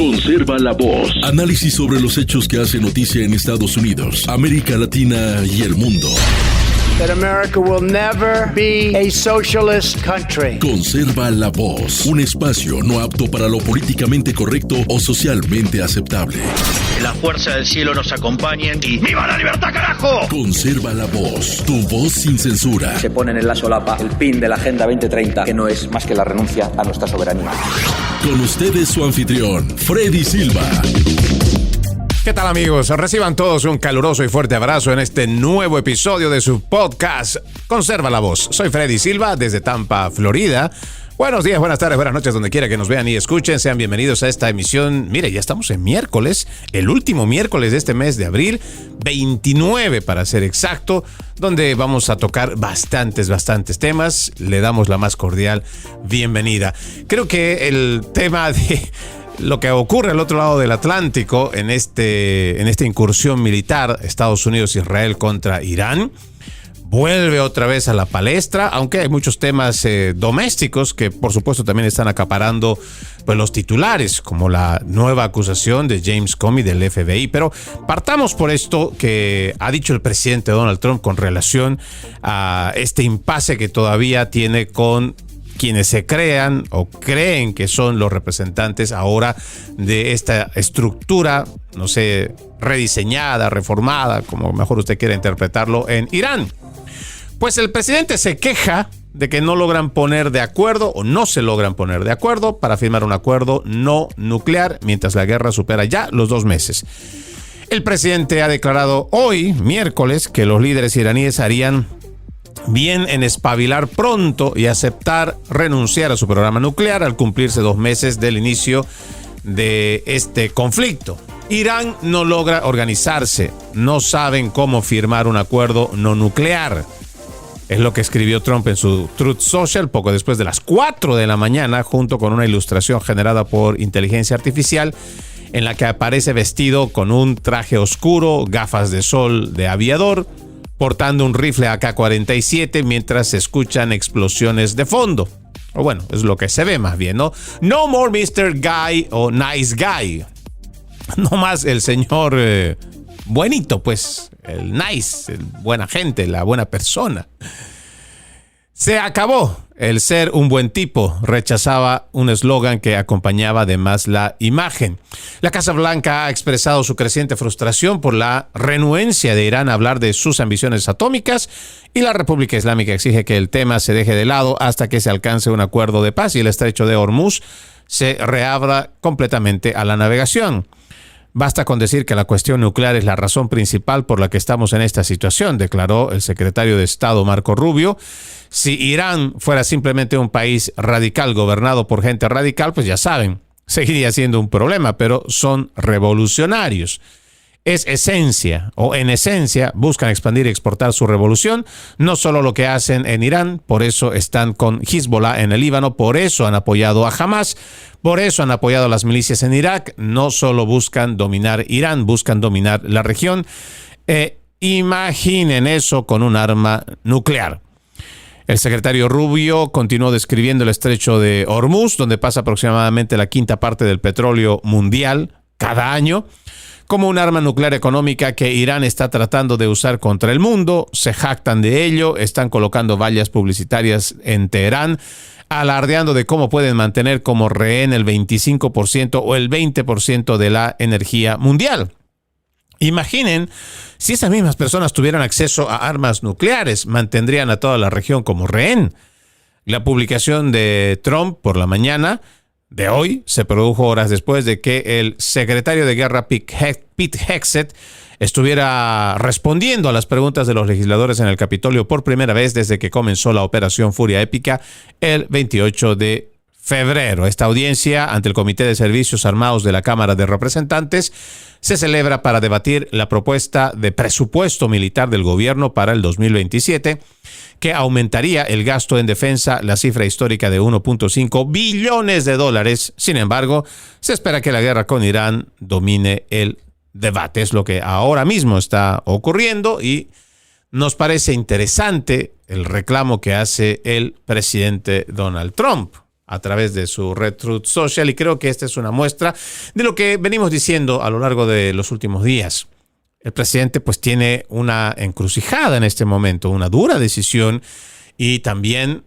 Conserva la voz. Análisis sobre los hechos que hacen noticia en Estados Unidos, América Latina y el mundo. That America will never be a socialist country. Conserva la voz. Un espacio no apto para lo políticamente correcto o socialmente aceptable. La fuerza del cielo nos acompañe y ¡viva la libertad, carajo! Conserva la voz. Tu voz sin censura. Se ponen en la solapa el pin de la Agenda 2030, que no es más que la renuncia a nuestra soberanía. Con ustedes su anfitrión, Freddy Silva. ¿Qué tal, amigos? Reciban todos un caluroso y fuerte abrazo en este nuevo episodio de su podcast Conserva la Voz. Soy Freddy Silva desde Tampa, Florida. Buenos días, buenas tardes, buenas noches, donde quiera que nos vean y escuchen. Sean bienvenidos a esta emisión. Mire, ya estamos en miércoles, el último miércoles de este mes de abril, 29 para ser exacto, donde vamos a tocar bastantes temas. Le damos la más cordial bienvenida. Creo que el tema de lo que ocurre al otro lado del Atlántico en esta incursión militar Estados Unidos-Israel contra Irán vuelve otra vez a la palestra, aunque hay muchos temas domésticos que por supuesto también están acaparando pues, los titulares, como la nueva acusación de James Comey del FBI. Pero partamos por esto que ha dicho el presidente Donald Trump con relación a este impasse que todavía tiene con quienes se crean o creen que son los representantes ahora de esta estructura, no sé, rediseñada, reformada, como mejor usted quiera interpretarlo, en Irán. Pues el presidente se queja de que no logran poner de acuerdo o no se logran poner de acuerdo para firmar un acuerdo no nuclear mientras la guerra supera ya los 2 meses. El presidente ha declarado hoy, miércoles, que los líderes iraníes harían bien en espabilar pronto y aceptar renunciar a su programa nuclear al cumplirse 2 meses del inicio de este conflicto. Irán no logra organizarse, no saben cómo firmar un acuerdo no nuclear. Es lo que escribió Trump en su Truth Social poco después de las 4 de la mañana, junto con una ilustración generada por inteligencia artificial en la que aparece vestido con un traje oscuro, gafas de sol de aviador, portando un rifle AK-47 mientras se escuchan explosiones de fondo. O bueno, es lo que se ve más bien, ¿no? No more Mr. Guy o Nice Guy. No más el señor buenito, pues, el nice, el buena gente, la buena persona. Se acabó el ser un buen tipo, rechazaba un eslogan que acompañaba además la imagen. La Casa Blanca ha expresado su creciente frustración por la renuencia de Irán a hablar de sus ambiciones atómicas y la República Islámica exige que el tema se deje de lado hasta que se alcance un acuerdo de paz y el estrecho de Hormuz se reabra completamente a la navegación. Basta con decir que la cuestión nuclear es la razón principal por la que estamos en esta situación, declaró el secretario de Estado Marco Rubio. Si Irán fuera simplemente un país radical gobernado por gente radical, pues ya saben, seguiría siendo un problema, pero son revolucionarios. Es esencia, o en esencia, buscan expandir y exportar su revolución, no solo lo que hacen en Irán, por eso están con Hezbollah en el Líbano, por eso han apoyado a Hamas, por eso han apoyado a las milicias en Irak, no solo buscan dominar Irán, buscan dominar la región. Imaginen eso con un arma nuclear. El secretario Rubio continuó describiendo el estrecho de Hormuz, donde pasa aproximadamente la 1/5 parte del petróleo mundial cada año, como un arma nuclear económica que Irán está tratando de usar contra el mundo. Se jactan de ello, están colocando vallas publicitarias en Teherán, alardeando de cómo pueden mantener como rehén el 25% o el 20% de la energía mundial. Imaginen si esas mismas personas tuvieran acceso a armas nucleares, mantendrían a toda la región como rehén. La publicación de Trump por la mañana de hoy se produjo horas después de que el secretario de Guerra Pete Hegseth estuviera respondiendo a las preguntas de los legisladores en el Capitolio por primera vez desde que comenzó la Operación Furia Épica el 28 de febrero. Esta audiencia ante el Comité de Servicios Armados de la Cámara de Representantes se celebra para debatir la propuesta de presupuesto militar del gobierno para el 2027, que aumentaría el gasto en defensa, la cifra histórica de $1.5 billones. Sin embargo, se espera que la guerra con Irán domine el debate. Es lo que ahora mismo está ocurriendo y nos parece interesante el reclamo que hace el presidente Donald Trump. a través de su red Truth Social, y creo que esta es una muestra de lo que venimos diciendo a lo largo de los últimos días. El presidente pues tiene una encrucijada en este momento, una dura decisión, y también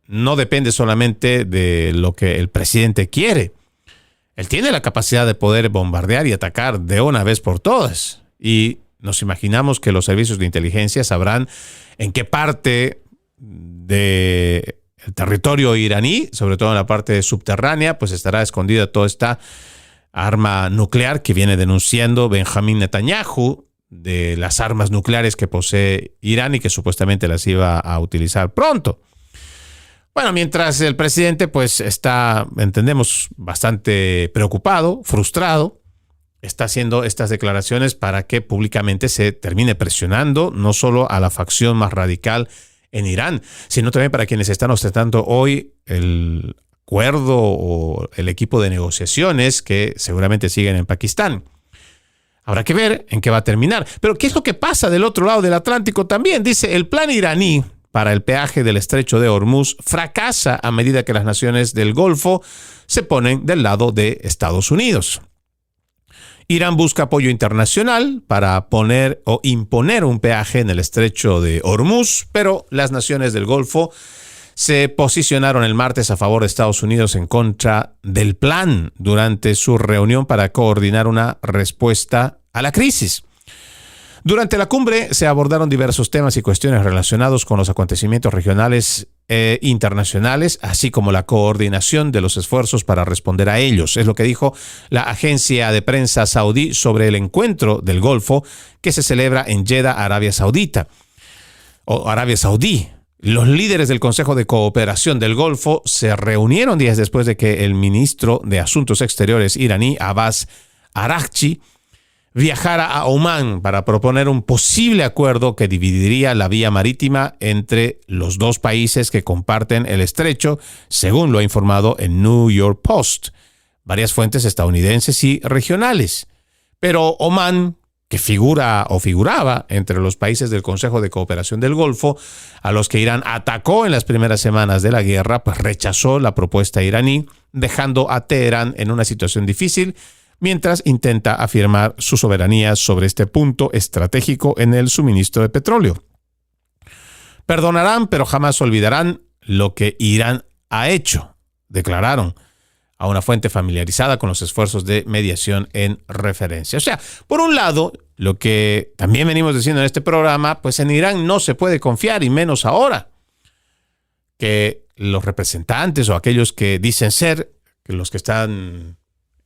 no depende solamente de lo que el presidente quiere. Él tiene la capacidad de poder bombardear y atacar de una vez por todas, y nos imaginamos que los servicios de inteligencia sabrán en qué parte del territorio iraní, sobre todo en la parte subterránea, pues estará escondida toda esta arma nuclear que viene denunciando Benjamín Netanyahu, de las armas nucleares que posee Irán y que supuestamente las iba a utilizar pronto. Bueno, mientras el presidente pues está, entendemos, bastante preocupado, frustrado, está haciendo estas declaraciones para que públicamente se termine presionando no solo a la facción más radical en Irán, sino también para quienes están ostentando hoy el acuerdo o el equipo de negociaciones que seguramente siguen en Pakistán. Habrá que ver en qué va a terminar. Pero ¿qué es lo que pasa del otro lado del Atlántico también? Dice, el plan iraní para el peaje del estrecho de Hormuz fracasa a medida que las naciones del Golfo se ponen del lado de Estados Unidos. Irán busca apoyo internacional para poner o imponer un peaje en el estrecho de Hormuz, pero las naciones del Golfo se posicionaron el martes a favor de Estados Unidos en contra del plan durante su reunión para coordinar una respuesta a la crisis. Durante la cumbre se abordaron diversos temas y cuestiones relacionados con los acontecimientos regionales e internacionales, así como la coordinación de los esfuerzos para responder a ellos. Es lo que dijo la agencia de prensa saudí sobre el encuentro del Golfo que se celebra en Jeddah, Arabia Saudí. Los líderes del Consejo de Cooperación del Golfo se reunieron días después de que el ministro de Asuntos Exteriores iraní, Abbas Araghchi, viajara a Omán para proponer un posible acuerdo que dividiría la vía marítima entre los dos países que comparten el estrecho, según lo ha informado el New York Post, varias fuentes estadounidenses y regionales. Pero Omán, que figuraba entre los países del Consejo de Cooperación del Golfo, a los que Irán atacó en las primeras semanas de la guerra, pues rechazó la propuesta iraní, dejando a Teherán en una situación difícil, mientras intenta afirmar su soberanía sobre este punto estratégico en el suministro de petróleo. Perdonarán, pero jamás olvidarán lo que Irán ha hecho, declararon a una fuente familiarizada con los esfuerzos de mediación en referencia. O sea, por un lado, lo que también venimos diciendo en este programa, pues en Irán no se puede confiar, y menos ahora, que los representantes o aquellos que dicen ser, que los que están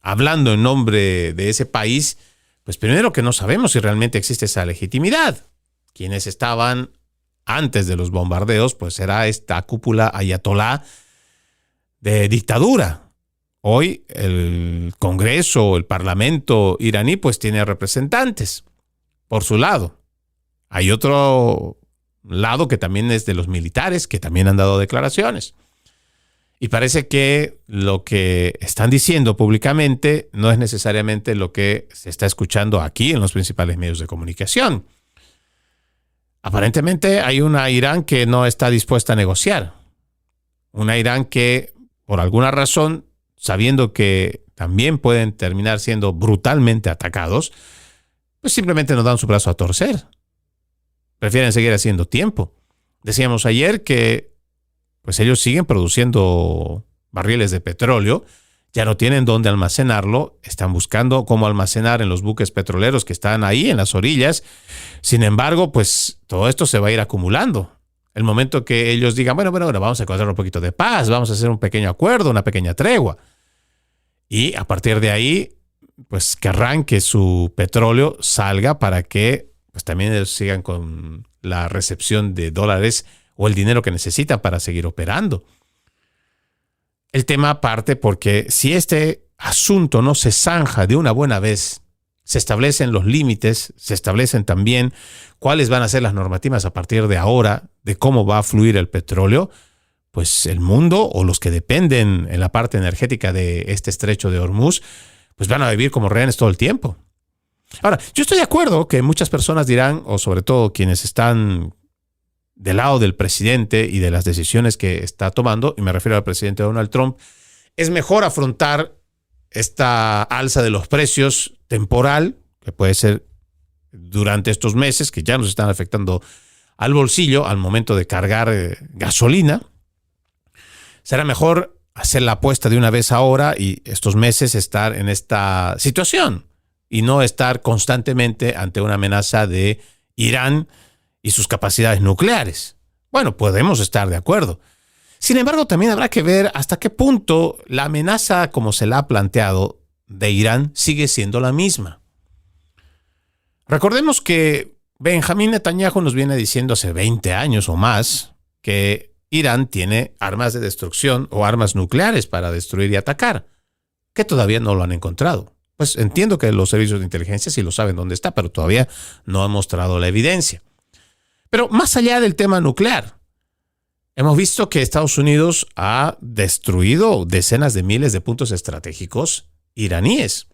hablando en nombre de ese país, pues primero que no sabemos si realmente existe esa legitimidad. Quienes estaban antes de los bombardeos, pues era esta cúpula ayatolá de dictadura. Hoy el Congreso, el Parlamento iraní, pues tiene representantes por su lado. Hay otro lado que también es de los militares, que también han dado declaraciones. Y parece que lo que están diciendo públicamente no es necesariamente lo que se está escuchando aquí en los principales medios de comunicación. Aparentemente hay una Irán que no está dispuesta a negociar. Una Irán que, por alguna razón, sabiendo que también pueden terminar siendo brutalmente atacados, pues simplemente no dan su brazo a torcer. Prefieren seguir haciendo tiempo. Decíamos ayer que pues ellos siguen produciendo barriles de petróleo, ya no tienen dónde almacenarlo, están buscando cómo almacenar en los buques petroleros que están ahí en las orillas. Sin embargo, pues todo esto se va a ir acumulando. El momento que ellos digan, bueno, vamos a encontrar un poquito de paz, vamos a hacer un pequeño acuerdo, una pequeña tregua. Y a partir de ahí, pues querrán que su petróleo salga para que pues también ellos sigan con la recepción de dólares o el dinero que necesitan para seguir operando. El tema parte porque si este asunto no se zanja de una buena vez, se establecen los límites, se establecen también cuáles van a ser las normativas a partir de ahora de cómo va a fluir el petróleo, pues el mundo o los que dependen en la parte energética de este estrecho de Hormuz, pues van a vivir como rehenes todo el tiempo. Ahora, yo estoy de acuerdo que muchas personas dirán, o sobre todo quienes están del lado del presidente y de las decisiones que está tomando, y me refiero al presidente Donald Trump, es mejor afrontar esta alza de los precios temporal, que puede ser durante estos meses, que ya nos están afectando al bolsillo al momento de cargar gasolina. Será mejor hacer la apuesta de una vez ahora y estos meses estar en esta situación y no estar constantemente ante una amenaza de Irán y sus capacidades nucleares. Bueno, podemos estar de acuerdo. Sin embargo, también habrá que ver hasta qué punto la amenaza, como se la ha planteado, de Irán sigue siendo la misma. Recordemos que Benjamín Netanyahu nos viene diciendo hace 20 años o más que Irán tiene armas de destrucción o armas nucleares para destruir y atacar, que todavía no lo han encontrado. Pues entiendo que los servicios de inteligencia sí lo saben dónde está, pero todavía no han mostrado la evidencia. Pero más allá del tema nuclear, hemos visto que Estados Unidos ha destruido decenas de miles de puntos estratégicos iraníes,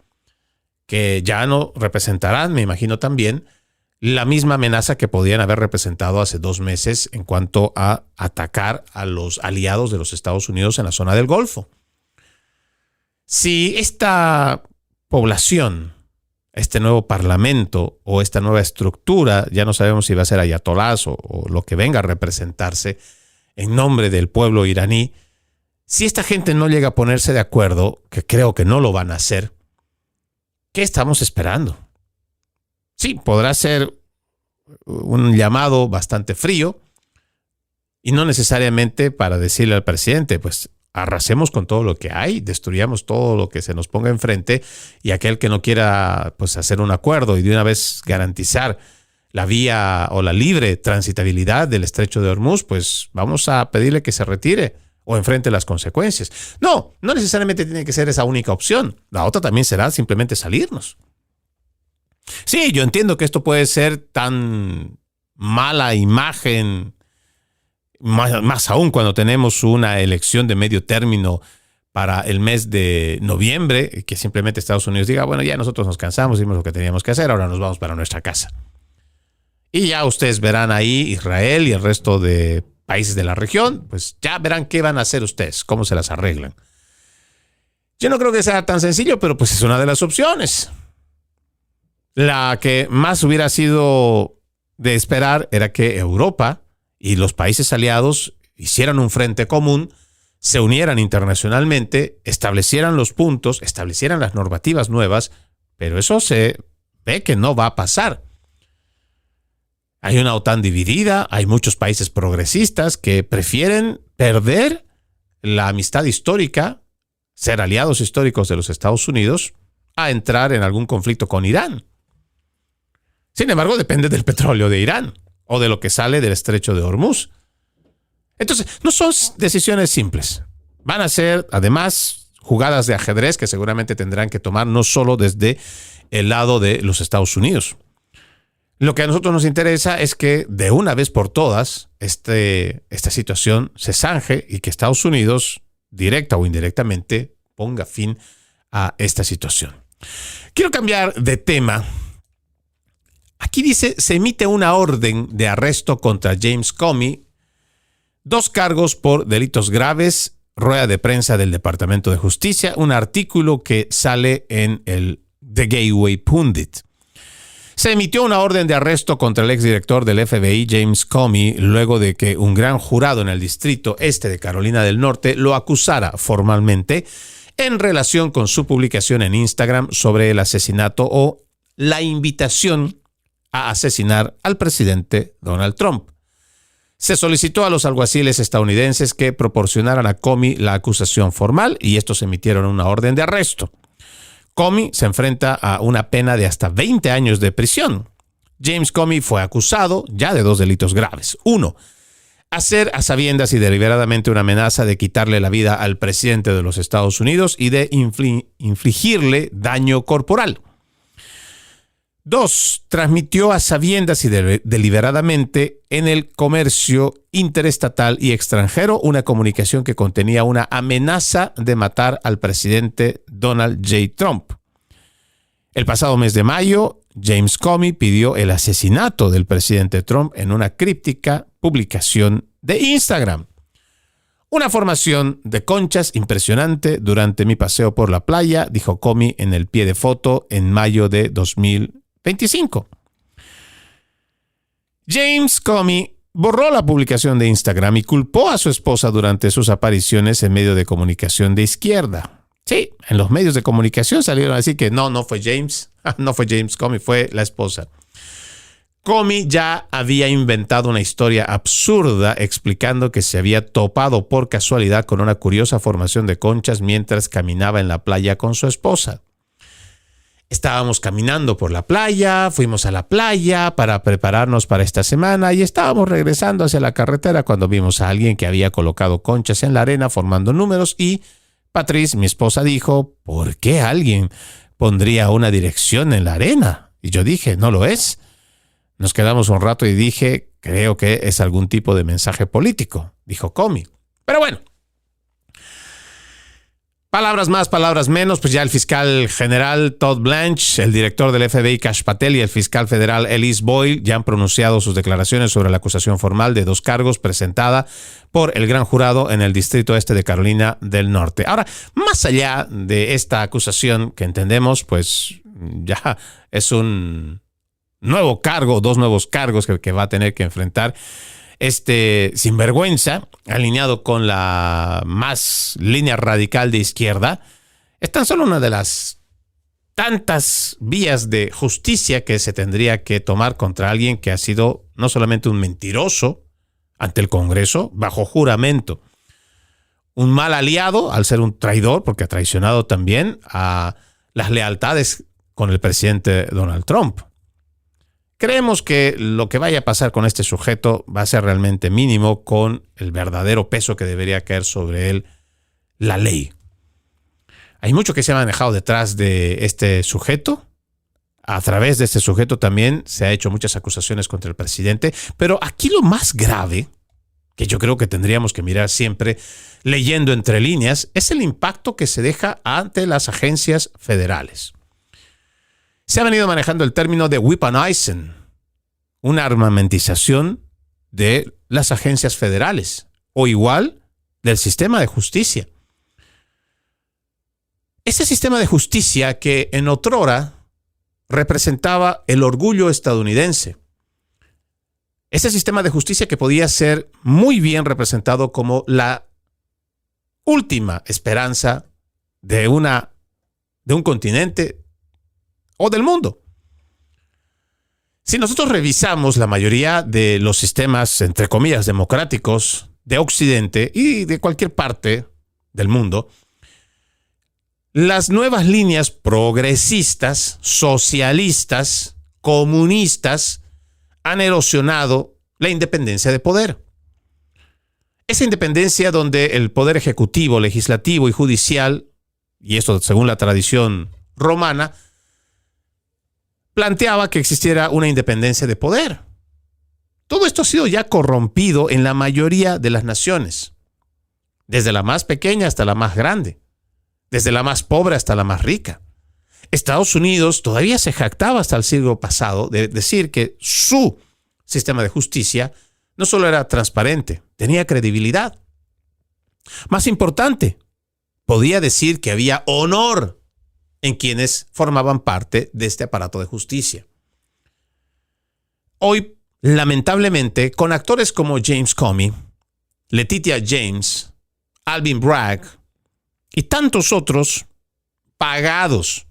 que ya no representarán, me imagino también, la misma amenaza que podían haber representado hace 2 meses en cuanto a atacar a los aliados de los Estados Unidos en la zona del Golfo. Si esta población, este nuevo parlamento o esta nueva estructura, ya no sabemos si va a ser ayatolás o lo que venga a representarse en nombre del pueblo iraní, si esta gente no llega a ponerse de acuerdo, que creo que no lo van a hacer, ¿qué estamos esperando? Sí, podrá ser un llamado bastante frío y no necesariamente para decirle al presidente, pues arrasemos con todo lo que hay, destruyamos todo lo que se nos ponga enfrente, y aquel que no quiera pues hacer un acuerdo y de una vez garantizar la vía o la libre transitabilidad del estrecho de Hormuz, pues vamos a pedirle que se retire o enfrente las consecuencias. No necesariamente tiene que ser esa única opción. La otra también será simplemente salirnos. Sí, yo entiendo que esto puede ser tan mala imagen, más aún cuando tenemos una elección de medio término para el mes de noviembre, que simplemente Estados Unidos diga, bueno, ya nosotros nos cansamos, hicimos lo que teníamos que hacer, ahora nos vamos para nuestra casa. Y ya ustedes verán ahí, Israel y el resto de países de la región, pues ya verán qué van a hacer ustedes, cómo se las arreglan. Yo no creo que sea tan sencillo, pero pues es una de las opciones. La que más hubiera sido de esperar era que Europa y los países aliados hicieran un frente común, se unieran internacionalmente, establecieran los puntos, establecieran las normativas nuevas, pero eso se ve que no va a pasar. Hay una OTAN dividida, hay muchos países progresistas que prefieren perder la amistad histórica, ser aliados históricos de los Estados Unidos, a entrar en algún conflicto con Irán. Sin embargo, depende del petróleo de Irán o de lo que sale del estrecho de Hormuz. Entonces, no son decisiones simples. Van a ser, además, jugadas de ajedrez que seguramente tendrán que tomar no solo desde el lado de los Estados Unidos. Lo que a nosotros nos interesa es que de una vez por todas esta situación se zanje y que Estados Unidos, directa o indirectamente, ponga fin a esta situación. Quiero cambiar de tema. Aquí dice, se emite una orden de arresto contra James Comey, 2 cargos por delitos graves, rueda de prensa del Departamento de Justicia, un artículo que sale en el The Gateway Pundit. Se emitió una orden de arresto contra el exdirector del FBI, James Comey, luego de que un gran jurado en el Distrito Este de Carolina del Norte lo acusara formalmente en relación con su publicación en Instagram sobre el asesinato o la invitación a asesinar al presidente Donald Trump. Se solicitó a los alguaciles estadounidenses que proporcionaran a Comey la acusación formal y estos emitieron una orden de arresto. Comey se enfrenta a una pena de hasta 20 años de prisión. James Comey fue acusado ya de 2 delitos graves. 1. Hacer a sabiendas y deliberadamente una amenaza de quitarle la vida al presidente de los Estados Unidos y de infligirle daño corporal. 2. Transmitió a sabiendas y deliberadamente en el comercio interestatal y extranjero una comunicación que contenía una amenaza de matar al presidente Donald J. Trump. El pasado mes de mayo, James Comey pidió el asesinato del presidente Trump en una críptica publicación de Instagram. Una formación de conchas impresionante durante mi paseo por la playa, dijo Comey en el pie de foto en mayo de 2025. James Comey borró la publicación de Instagram y culpó a su esposa durante sus apariciones en medios de comunicación de izquierda. Sí, en los medios de comunicación salieron a decir que no fue James, no fue James Comey, fue la esposa. Comey ya había inventado una historia absurda explicando que se había topado por casualidad con una curiosa formación de conchas mientras caminaba en la playa con su esposa. Estábamos caminando por la playa, fuimos a la playa para prepararnos para esta semana y estábamos regresando hacia la carretera cuando vimos a alguien que había colocado conchas en la arena formando números y Patrice, mi esposa, dijo, ¿por qué alguien pondría una dirección en la arena? Y yo dije, no lo es. Nos quedamos un rato y dije, creo que es algún tipo de mensaje político, dijo Comey. Pero bueno, palabras más, palabras menos, pues ya el fiscal general Todd Blanche, el director del FBI Kash Patel y el fiscal federal Elise Boyle ya han pronunciado sus declaraciones sobre la acusación formal de 2 cargos presentada por el gran jurado en el Distrito Este de Carolina del Norte. Ahora, más allá de esta acusación que entendemos, pues ya es un nuevo cargo, 2 nuevos cargos que va a tener que enfrentar este sinvergüenza, alineado con la más línea radical de izquierda, es tan solo una de las tantas vías de justicia que se tendría que tomar contra alguien que ha sido no solamente un mentiroso ante el Congreso, bajo juramento, un mal aliado al ser un traidor, porque ha traicionado también a las lealtades con el presidente Donald Trump. Creemos que lo que vaya a pasar con este sujeto va a ser realmente mínimo con el verdadero peso que debería caer sobre él la ley. Hay mucho que se ha manejado detrás de este sujeto. A través de este sujeto también se ha hecho muchas acusaciones contra el presidente. Pero aquí lo más grave, que yo creo que tendríamos que mirar siempre leyendo entre líneas, es el impacto que se deja ante las agencias federales. Se ha venido manejando el término de weaponizing, una armamentización de las agencias federales o igual del sistema de justicia. Ese sistema de justicia que en otrora representaba el orgullo estadounidense. Ese sistema de justicia que podía ser muy bien representado como la última esperanza de un continente o del mundo. Si nosotros revisamos la mayoría de los sistemas, entre comillas, democráticos de Occidente y de cualquier parte del mundo, las nuevas líneas progresistas, socialistas, comunistas han erosionado la independencia de poder. Esa independencia donde el poder ejecutivo, legislativo y judicial, y esto según la tradición romana, planteaba que existiera una independencia de poder. Todo esto ha sido ya corrompido en la mayoría de las naciones, desde la más pequeña hasta la más grande, desde la más pobre hasta la más rica. Estados Unidos todavía se jactaba hasta el siglo pasado de decir que su sistema de justicia no solo era transparente, tenía credibilidad. Más importante, podía decir que había honor en quienes formaban parte de este aparato de justicia. Hoy, lamentablemente, con actores como James Comey, Letitia James, Alvin Bragg y tantos otros pagados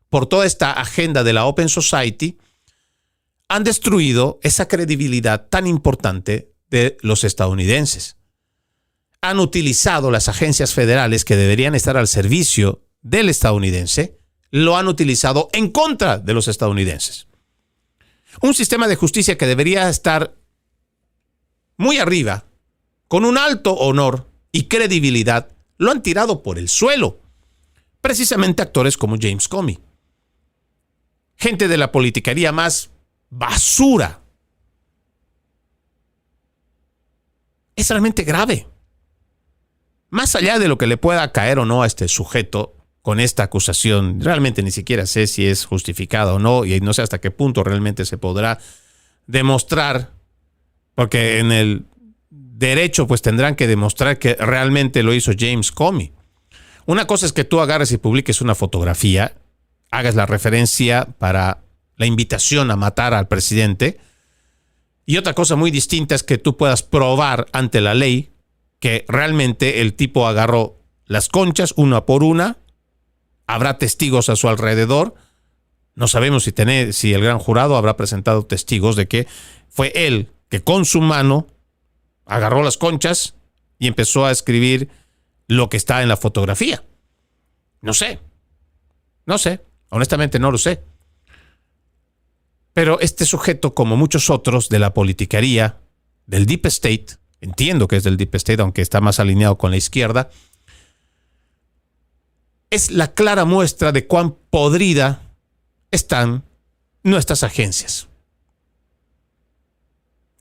por toda esta agenda de la Open Society, han destruido esa credibilidad tan importante de los estadounidenses. Han utilizado las agencias federales que deberían estar al servicio del estadounidense, lo han utilizado en contra de los estadounidenses. Un sistema de justicia que debería estar muy arriba, con un alto honor y credibilidad, lo han tirado por el suelo. Precisamente actores como James Comey. Gente de la politiquería más basura. Es realmente grave. Más allá de lo que le pueda caer o no a este sujeto, con esta acusación. Realmente ni siquiera sé si es justificada o no, y no sé hasta qué punto realmente se podrá demostrar, porque en el derecho pues tendrán que demostrar que realmente lo hizo James Comey. Una cosa es que tú agarres y publiques una fotografía, hagas la referencia para la invitación a matar al presidente, y otra cosa muy distinta es que tú puedas probar ante la ley que realmente el tipo agarró las conchas una por una. Habrá testigos a su alrededor. No sabemos si el gran jurado habrá presentado testigos de que fue él que con su mano agarró las conchas y empezó a escribir lo que está en la fotografía. No sé. Honestamente no lo sé. Pero este sujeto, como muchos otros de la politiquería, del Deep State, entiendo que es del Deep State, aunque está más alineado con la izquierda, es la clara muestra de cuán podrida están nuestras agencias.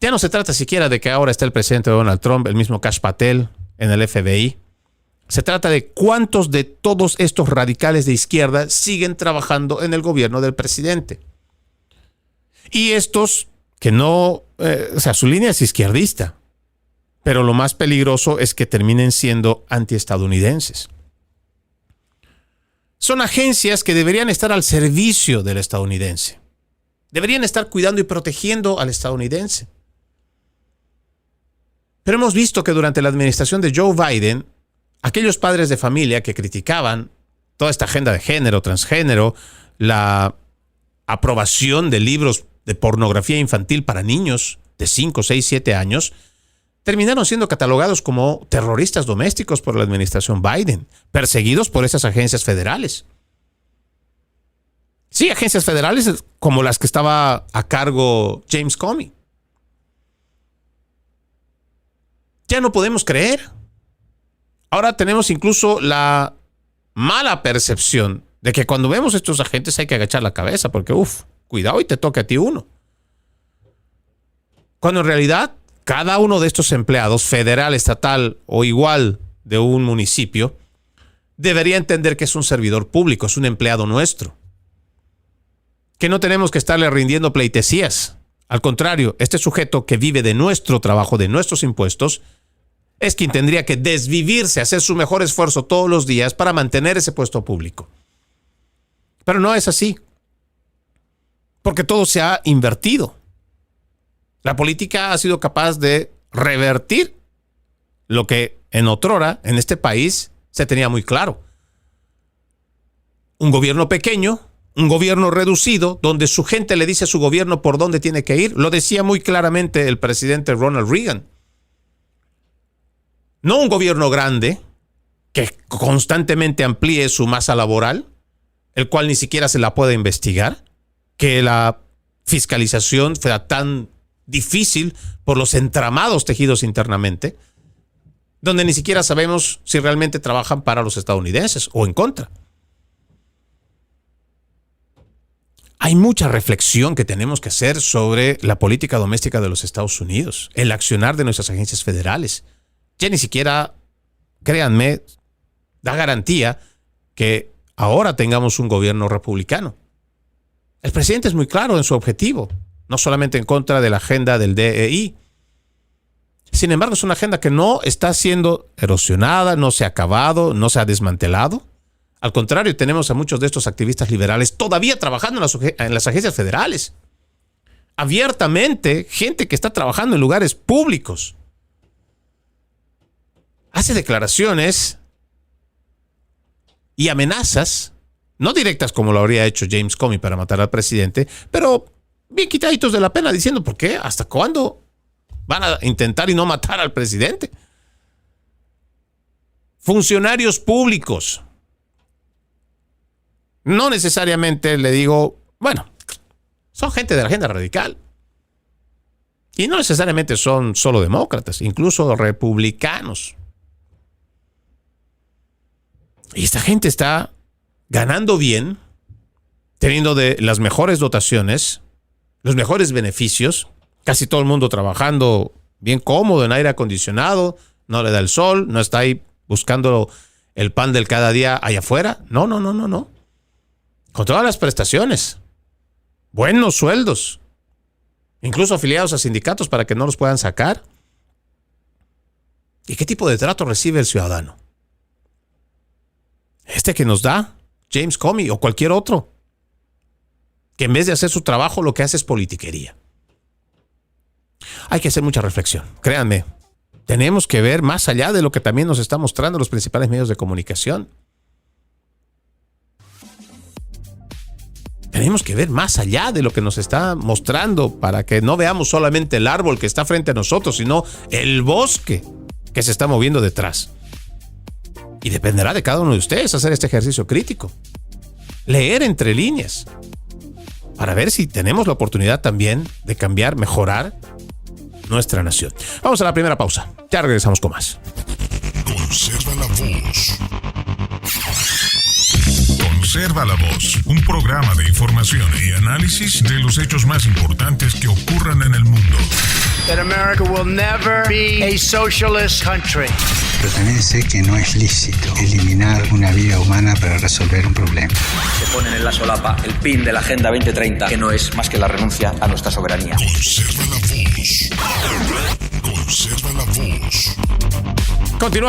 Ya no se trata siquiera de que ahora está el presidente Donald Trump, el mismo Kash Patel en el FBI. Se trata de cuántos de todos estos radicales de izquierda siguen trabajando en el gobierno del presidente. Y estos que no, su línea es izquierdista, pero lo más peligroso es que terminen siendo antiestadounidenses. Son agencias que deberían estar al servicio del estadounidense. Deberían estar cuidando y protegiendo al estadounidense. Pero hemos visto que durante la administración de Joe Biden, aquellos padres de familia que criticaban toda esta agenda de género, transgénero, la aprobación de libros de pornografía infantil para niños de 5, 6, 7 años, terminaron siendo catalogados como terroristas domésticos por la administración Biden, perseguidos por esas agencias federales. Sí, agencias federales como las que estaba a cargo James Comey. Ya no podemos creer. Ahora tenemos incluso la mala percepción de que cuando vemos a estos agentes hay que agachar la cabeza porque, cuidado y te toca a ti uno. Cuando en realidad cada uno de estos empleados, federal, estatal o igual de un municipio, debería entender que es un servidor público, es un empleado nuestro. Que no tenemos que estarle rindiendo pleitesías. Al contrario, este sujeto que vive de nuestro trabajo, de nuestros impuestos, es quien tendría que desvivirse, hacer su mejor esfuerzo todos los días para mantener ese puesto público. Pero no es así. Porque todo se ha invertido. La política ha sido capaz de revertir lo que en otrora, en este país, se tenía muy claro. Un gobierno pequeño, un gobierno reducido, donde su gente le dice a su gobierno por dónde tiene que ir. Lo decía muy claramente el presidente Ronald Reagan. No un gobierno grande que constantemente amplíe su masa laboral, el cual ni siquiera se la puede investigar, que la fiscalización fuera tan difícil por los entramados tejidos internamente, donde ni siquiera sabemos si realmente trabajan para los estadounidenses o en contra. Hay mucha reflexión que tenemos que hacer sobre la política doméstica de los Estados Unidos, el accionar de nuestras agencias federales. Ya ni siquiera, créanme, da garantía que ahora tengamos un gobierno republicano. El presidente es muy claro en su objetivo, no solamente en contra de la agenda del DEI. Sin embargo, es una agenda que no está siendo erosionada, no se ha acabado, no se ha desmantelado. Al contrario, tenemos a muchos de estos activistas liberales todavía trabajando en las agencias federales. Abiertamente, gente que está trabajando en lugares públicos. Hace declaraciones y amenazas, no directas como lo habría hecho James Comey para matar al presidente, pero bien quitaditos de la pena, diciendo, ¿por qué? ¿Hasta cuándo van a intentar y no matar al presidente? Funcionarios públicos. No necesariamente le digo, bueno, son gente de la agenda radical. Y no necesariamente son solo demócratas, incluso republicanos. Y esta gente está ganando bien, teniendo de las mejores dotaciones, los mejores beneficios, casi todo el mundo trabajando bien cómodo en aire acondicionado, no le da el sol, no está ahí buscando el pan del cada día allá afuera. No. Con todas las prestaciones, buenos sueldos, incluso afiliados a sindicatos para que no los puedan sacar. ¿Y qué tipo de trato recibe el ciudadano? Este que nos da James Comey o cualquier otro, que en vez de hacer su trabajo lo que hace es politiquería. Hay que hacer mucha reflexión, créanme. Tenemos que ver más allá de lo que también nos están mostrando los principales medios de comunicación. Tenemos que ver más allá de lo que nos está mostrando para que no veamos solamente el árbol que está frente a nosotros, sino el bosque que se está moviendo detrás. Y dependerá de cada uno de ustedes hacer este ejercicio crítico. Leer entre líneas para ver si tenemos la oportunidad también de cambiar, mejorar nuestra nación. Vamos a la primera pausa. Ya regresamos con más. Conserva la voz. Conserva la voz, un programa de información y análisis de los hechos más importantes que ocurran en el mundo. That America will never be a socialist country. Pero también sé que no es lícito eliminar una vida humana para resolver un problema. Se ponen en la solapa el pin de la Agenda 2030, que no es más que la renuncia a nuestra soberanía. Conserva la voz. Conserva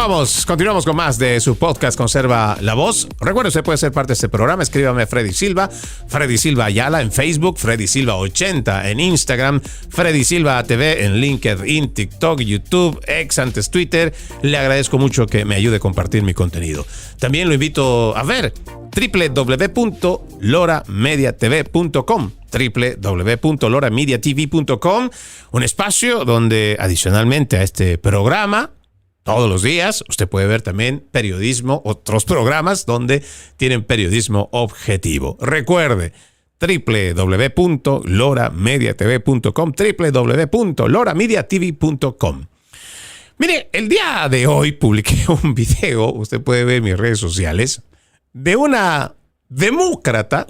la voz. Continuamos con más de su podcast Conserva la Voz. Recuerde, usted puede ser parte de este programa. Escríbame Freddy Silva Ayala en Facebook, Freddy Silva 80 en Instagram, Freddy Silva TV en LinkedIn, TikTok, YouTube, X, antes Twitter. Le agradezco mucho que me ayude a compartir mi contenido. También lo invito a ver www.loramediatv.com www.loramediatv.com, un espacio donde adicionalmente a este programa, todos los días, usted puede ver también periodismo, otros programas donde tienen periodismo objetivo. Recuerde, www.loramediatv.com www.loramediatv.com. Mire, el día de hoy publiqué un video, usted puede ver en mis redes sociales, de una demócrata.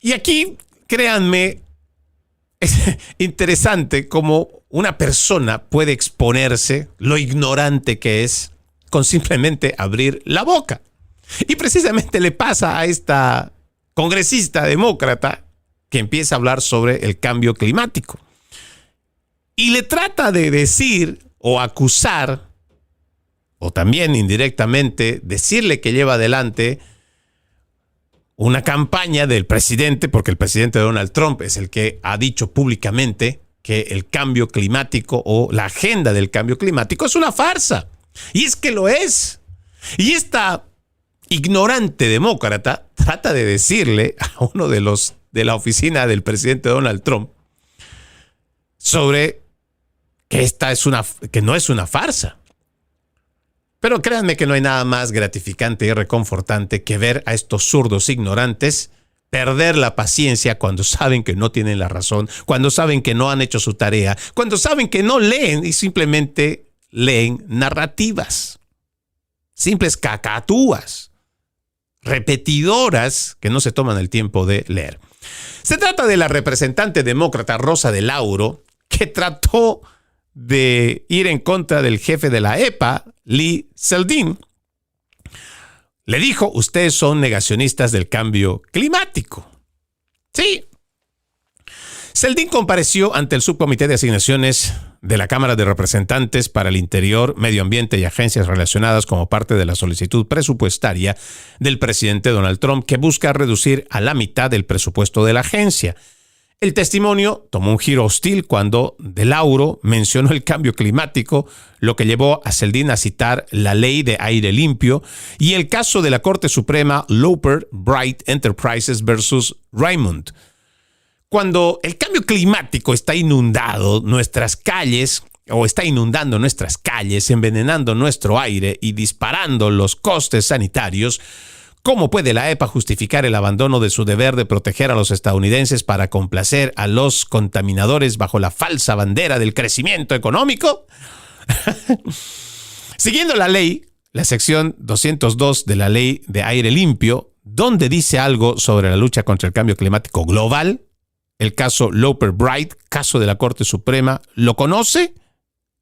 Y aquí, créanme, es interesante cómo una persona puede exponerse lo ignorante que es con simplemente abrir la boca. Y precisamente le pasa a esta congresista demócrata que empieza a hablar sobre el cambio climático. Y le trata de decir o acusar, o también indirectamente decirle que lleva adelante una campaña del presidente, porque el presidente Donald Trump es el que ha dicho públicamente que el cambio climático o la agenda del cambio climático es una farsa. Y es que lo es. Y esta ignorante demócrata trata de decirle a uno de los de la oficina del presidente Donald Trump sobre que que no es una farsa. Pero créanme que no hay nada más gratificante y reconfortante que ver a estos zurdos ignorantes perder la paciencia cuando saben que no tienen la razón, cuando saben que no han hecho su tarea, cuando saben que no leen y simplemente leen narrativas, simples cacatúas, repetidoras que no se toman el tiempo de leer. Se trata de la representante demócrata Rosa DeLauro, que trató de ir en contra del jefe de la EPA, Lee Zeldin. Le dijo, ustedes son negacionistas del cambio climático. Sí. Zeldin compareció ante el subcomité de asignaciones de la Cámara de Representantes para el Interior, Medio Ambiente y agencias relacionadas como parte de la solicitud presupuestaria del presidente Donald Trump, que busca reducir a la mitad el presupuesto de la agencia. El testimonio tomó un giro hostil cuando DeLauro mencionó el cambio climático, lo que llevó a Zeldin a citar la ley de aire limpio y el caso de la Corte Suprema Loper Bright Enterprises versus Raymond. Cuando el cambio climático está inundando nuestras calles, envenenando nuestro aire y disparando los costes sanitarios, ¿cómo puede la EPA justificar el abandono de su deber de proteger a los estadounidenses para complacer a los contaminadores bajo la falsa bandera del crecimiento económico? Siguiendo la ley, la sección 202 de la Ley de Aire Limpio, donde dice algo sobre la lucha contra el cambio climático global, el caso Loper Bright, caso de la Corte Suprema, ¿lo conoce?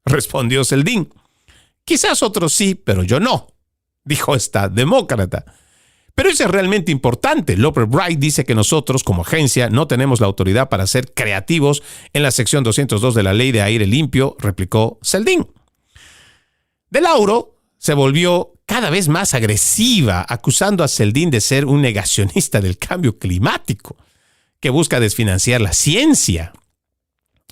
Respondió Zeldin. Quizás otros sí, pero yo no, dijo esta demócrata. Pero eso es realmente importante. Loper Bright dice que nosotros, como agencia, no tenemos la autoridad para ser creativos en la sección 202 de la Ley de Aire Limpio, replicó Zeldin. De Lauro se volvió cada vez más agresiva, acusando a Zeldin de ser un negacionista del cambio climático, que busca desfinanciar la ciencia.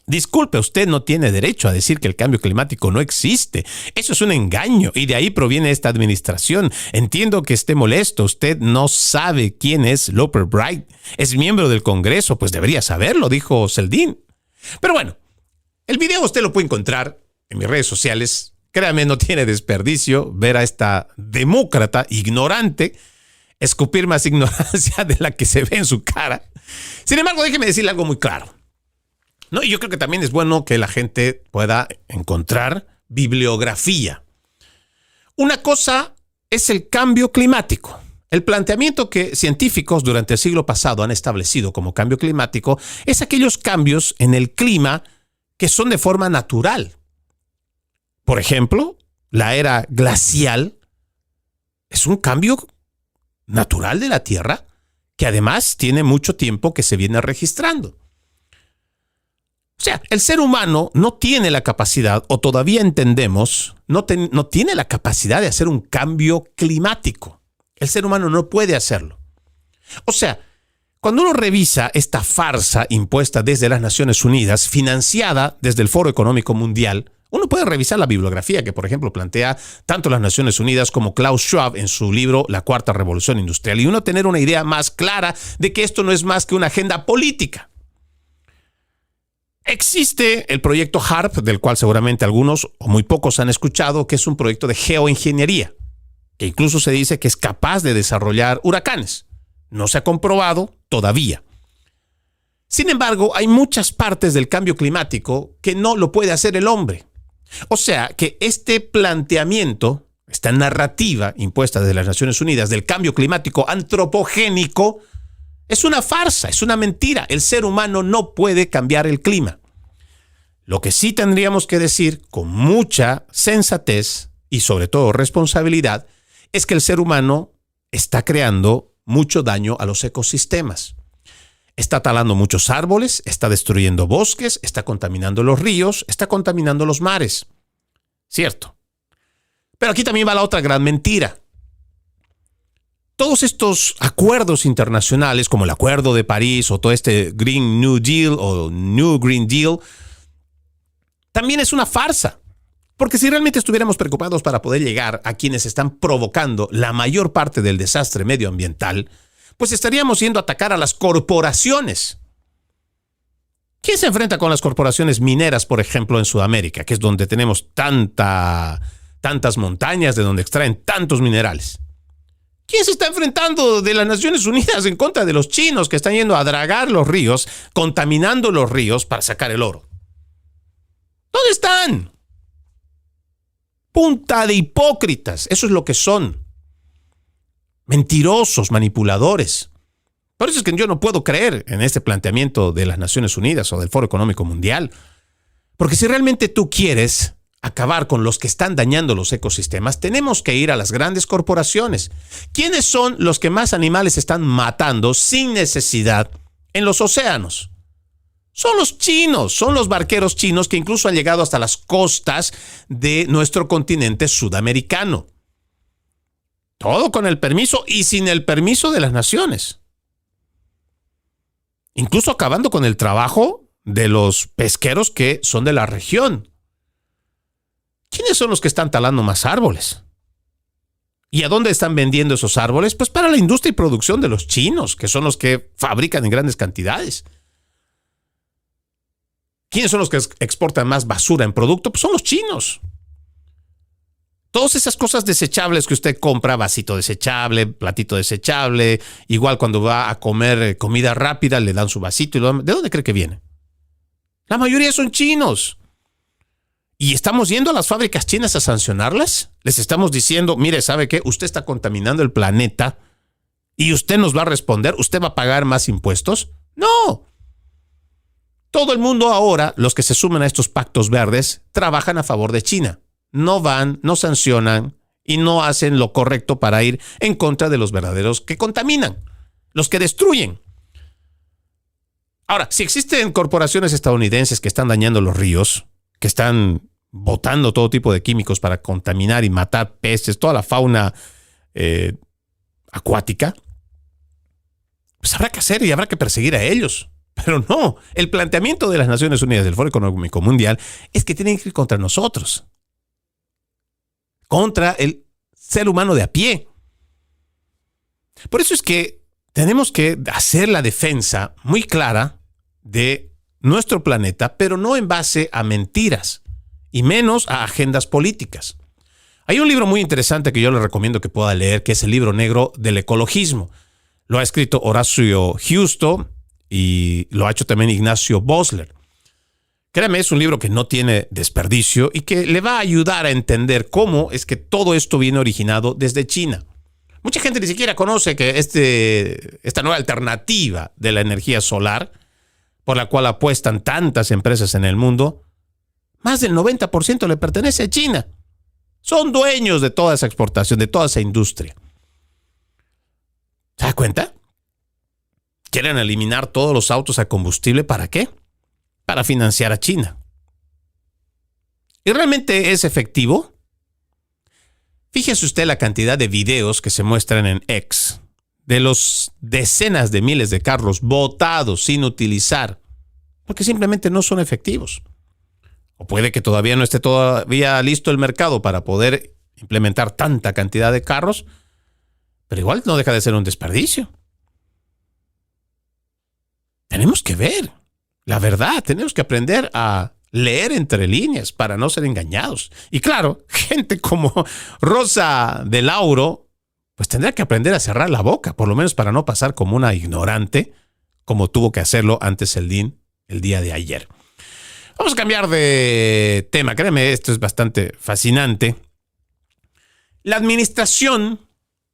Disculpe, usted no tiene derecho a decir que el cambio climático no existe. Eso es un engaño y de ahí proviene esta administración. Entiendo que esté molesto. Usted no sabe quién es Loper Bright. Es miembro del Congreso, pues debería saberlo, dijo Zeldin. Pero bueno, el video usted lo puede encontrar en mis redes sociales. Créame, no tiene desperdicio ver a esta demócrata ignorante escupir más ignorancia de la que se ve en su cara. Sin embargo, déjeme decirle algo muy claro. No, y yo creo que también es bueno que la gente pueda encontrar bibliografía. Una cosa es el cambio climático. El planteamiento que científicos durante el siglo pasado han establecido como cambio climático es aquellos cambios en el clima que son de forma natural. Por ejemplo, la era glacial es un cambio natural de la Tierra que además tiene mucho tiempo que se viene registrando. O sea, el ser humano no tiene la capacidad, o todavía entendemos, no tiene la capacidad de hacer un cambio climático. El ser humano no puede hacerlo. O sea, cuando uno revisa esta farsa impuesta desde las Naciones Unidas, financiada desde el Foro Económico Mundial, uno puede revisar la bibliografía que, por ejemplo, plantea tanto las Naciones Unidas como Klaus Schwab en su libro La Cuarta Revolución Industrial, y uno tener una idea más clara de que esto no es más que una agenda política. Existe el proyecto HAARP, del cual seguramente algunos o muy pocos han escuchado, que es un proyecto de geoingeniería, que incluso se dice que es capaz de desarrollar huracanes. No se ha comprobado todavía. Sin embargo, hay muchas partes del cambio climático que no lo puede hacer el hombre. O sea, que este planteamiento, esta narrativa impuesta desde las Naciones Unidas del cambio climático antropogénico, es una farsa, es una mentira. El ser humano no puede cambiar el clima. Lo que sí tendríamos que decir con mucha sensatez y sobre todo responsabilidad es que el ser humano está creando mucho daño a los ecosistemas. Está talando muchos árboles, está destruyendo bosques, está contaminando los ríos, está contaminando los mares. Cierto. Pero aquí también va la otra gran mentira. Todos estos acuerdos internacionales, como el Acuerdo de París o todo este Green New Deal o New Green Deal, también es una farsa. Porque si realmente estuviéramos preocupados para poder llegar a quienes están provocando la mayor parte del desastre medioambiental, pues estaríamos yendo a atacar a las corporaciones. ¿Quién se enfrenta con las corporaciones mineras, por ejemplo, en Sudamérica, que es donde tenemos tantas montañas, de donde extraen tantos minerales? ¿Quién se está enfrentando de las Naciones Unidas en contra de los chinos que están yendo a dragar los ríos, contaminando los ríos para sacar el oro? ¿Dónde están? Punta de hipócritas, eso es lo que son. Mentirosos, manipuladores. Por eso es que yo no puedo creer en este planteamiento de las Naciones Unidas o del Foro Económico Mundial. Porque si realmente tú quieres acabar con los que están dañando los ecosistemas, tenemos que ir a las grandes corporaciones. ¿Quiénes son los que más animales están matando sin necesidad en los océanos? Son los chinos, son los barqueros chinos que incluso han llegado hasta las costas de nuestro continente sudamericano. Todo con el permiso y sin el permiso de las naciones. Incluso acabando con el trabajo de los pesqueros que son de la región. ¿Quiénes son los que están talando más árboles? ¿Y a dónde están vendiendo esos árboles? Pues para la industria y producción de los chinos, que son los que fabrican en grandes cantidades. ¿Quiénes son los que exportan más basura en producto? Pues son los chinos. Todas esas cosas desechables que usted compra, vasito desechable, platito desechable, igual cuando va a comer comida rápida le dan su vasito. ¿De dónde cree que viene? La mayoría son chinos. ¿Y estamos yendo a las fábricas chinas a sancionarlas? Les estamos diciendo, mire, ¿sabe qué? Usted está contaminando el planeta y usted nos va a responder, ¿usted va a pagar más impuestos? ¡No! Todo el mundo ahora, los que se suman a estos pactos verdes, trabajan a favor de China. no van, no sancionan y no hacen lo correcto para ir en contra de los verdaderos que contaminan, los que destruyen. Ahora, si existen corporaciones estadounidenses que están dañando los ríos, que están botando todo tipo de químicos para contaminar y matar peces, toda la fauna acuática, pues habrá que hacer y habrá que perseguir a ellos. Pero no, el planteamiento de las Naciones Unidas del Foro Económico Mundial es que tienen que ir contra nosotros, contra el ser humano de a pie. Por eso es que tenemos que hacer la defensa muy clara de nuestro planeta, pero no en base a mentiras y menos a agendas políticas. Hay un libro muy interesante que yo le recomiendo que pueda leer, que es el libro negro del ecologismo. Lo ha escrito Horacio Justo y lo ha hecho también Ignacio Bosler. Créame, es un libro que no tiene desperdicio y que le va a ayudar a entender cómo es que todo esto viene originado desde China. Mucha gente ni siquiera conoce que esta nueva alternativa de la energía solar, por la cual apuestan tantas empresas en el mundo, más del 90% le pertenece a China. Son dueños de toda esa exportación, de toda esa industria. ¿Se da cuenta? Quieren eliminar todos los autos a combustible. ¿Para qué? Para financiar a China. ¿Y realmente es efectivo? Fíjese usted la cantidad de videos que se muestran en X de los decenas de miles de carros botados sin utilizar, porque simplemente no son efectivos. O puede que todavía no esté todavía listo el mercado para poder implementar tanta cantidad de carros, pero igual no deja de ser un desperdicio. Tenemos que ver la verdad, tenemos que aprender a leer entre líneas para no ser engañados. Y claro, gente como Rosa de Lauro, pues tendrá que aprender a cerrar la boca, por lo menos para no pasar como una ignorante, como tuvo que hacerlo antes el día de ayer. Vamos a cambiar de tema. Créeme, esto es bastante fascinante. La administración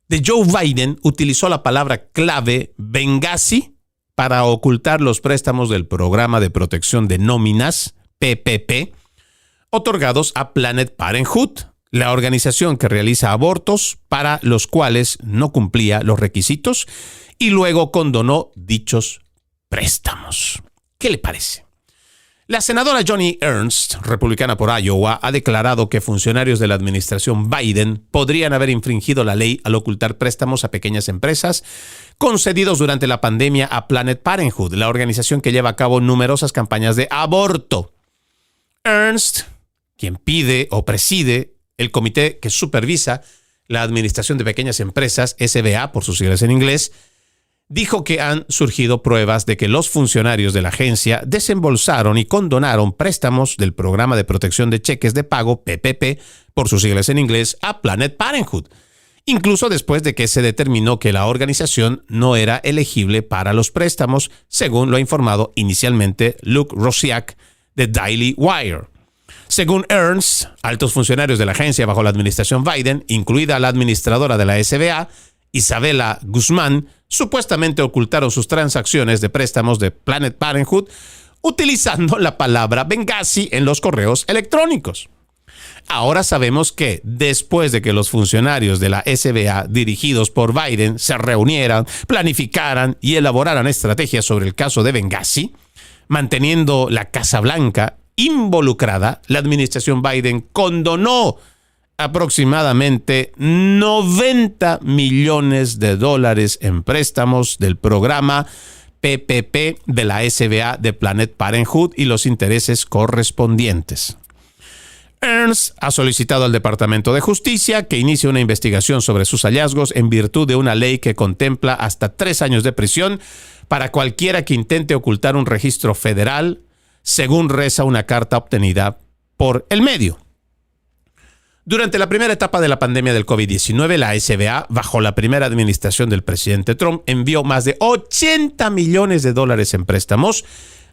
de Joe Biden utilizó la palabra clave Benghazi para ocultar los préstamos del Programa de Protección de Nóminas, PPP, otorgados a Planned Parenthood, la organización que realiza abortos para los cuales no cumplía los requisitos y luego condonó dichos préstamos. ¿Qué le parece? La senadora Joni Ernst, republicana por Iowa, ha declarado que funcionarios de la administración Biden podrían haber infringido la ley al ocultar préstamos a pequeñas empresas concedidos durante la pandemia a Planned Parenthood, la organización que lleva a cabo numerosas campañas de aborto. Ernst, quien pide o preside el comité que supervisa la administración de pequeñas empresas, SBA por sus siglas en inglés, dijo que han surgido pruebas de que los funcionarios de la agencia desembolsaron y condonaron préstamos del Programa de Protección de Cheques de Pago, PPP, por sus siglas en inglés, a Planned Parenthood, incluso después de que se determinó que la organización no era elegible para los préstamos, según lo ha informado inicialmente Luke Rosiak de Daily Wire. Según Ernst, altos funcionarios de la agencia bajo la administración Biden, incluida la administradora de la SBA, Isabela Guzmán, supuestamente ocultaron sus transacciones de préstamos de Planned Parenthood utilizando la palabra Benghazi en los correos electrónicos. Ahora sabemos que después de que los funcionarios de la SBA dirigidos por Biden se reunieran, planificaran y elaboraran estrategias sobre el caso de Benghazi, manteniendo la Casa Blanca involucrada, la administración Biden condonó aproximadamente $90 millones en préstamos del programa PPP de la SBA de Planned Parenthood y los intereses correspondientes. Ernst ha solicitado al Departamento de Justicia que inicie una investigación sobre sus hallazgos en virtud de una ley que contempla hasta 3 años de prisión para cualquiera que intente ocultar un registro federal, según reza una carta obtenida por el medio. Durante la primera etapa de la pandemia del COVID-19, la SBA, bajo la primera administración del presidente Trump, envió más de $80 millones en préstamos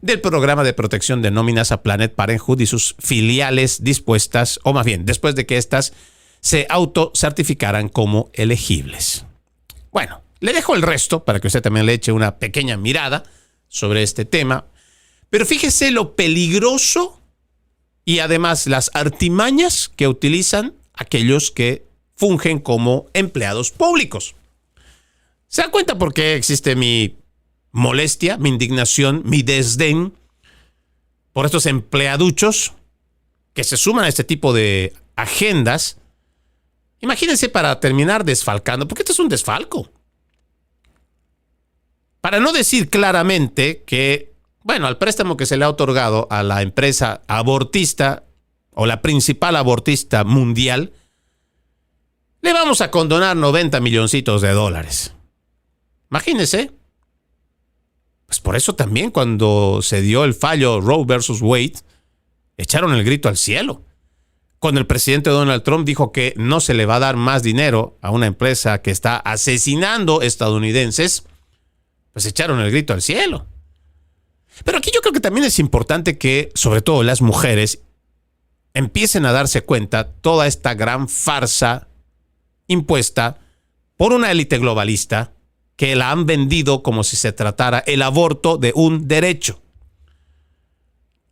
del Programa de Protección de Nóminas a Planned Parenthood y sus filiales dispuestas, o más bien, después de que éstas se autocertificaran como elegibles. Bueno, le dejo el resto para que usted también le eche una pequeña mirada sobre este tema, pero fíjese lo peligroso y además las artimañas que utilizan aquellos que fungen como empleados públicos. ¿Se dan cuenta por qué existe mi molestia, mi indignación, mi desdén por estos empleaduchos que se suman a este tipo de agendas? Imagínense, para terminar desfalcando, porque esto es un desfalco. Para no decir claramente que, bueno, al préstamo que se le ha otorgado a la empresa abortista o la principal abortista mundial, le vamos a condonar 90 milloncitos de dólares. Imagínense. Pues por eso también cuando se dio el fallo Roe versus Wade, echaron el grito al cielo. Cuando el presidente Donald Trump dijo que no se le va a dar más dinero a una empresa que está asesinando estadounidenses, pues echaron el grito al cielo. Pero aquí yo creo que también es importante que, sobre todo las mujeres, empiecen a darse cuenta toda esta gran farsa impuesta por una élite globalista que la han vendido como si se tratara el aborto de un derecho.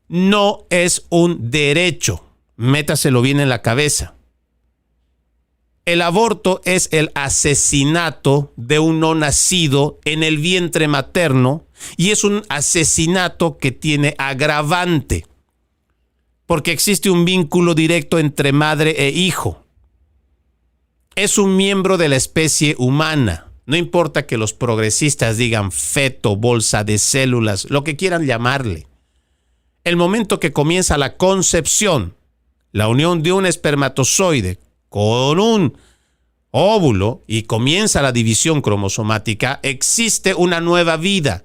No es un derecho. Métaselo bien en la cabeza. El aborto es el asesinato de un no nacido en el vientre materno y es un asesinato que tiene agravante porque existe un vínculo directo entre madre e hijo. Es un miembro de la especie humana. No importa que los progresistas digan feto, bolsa de células, lo que quieran llamarle. El momento que comienza la concepción, la unión de un espermatozoide con un óvulo y comienza la división cromosomática, existe una nueva vida.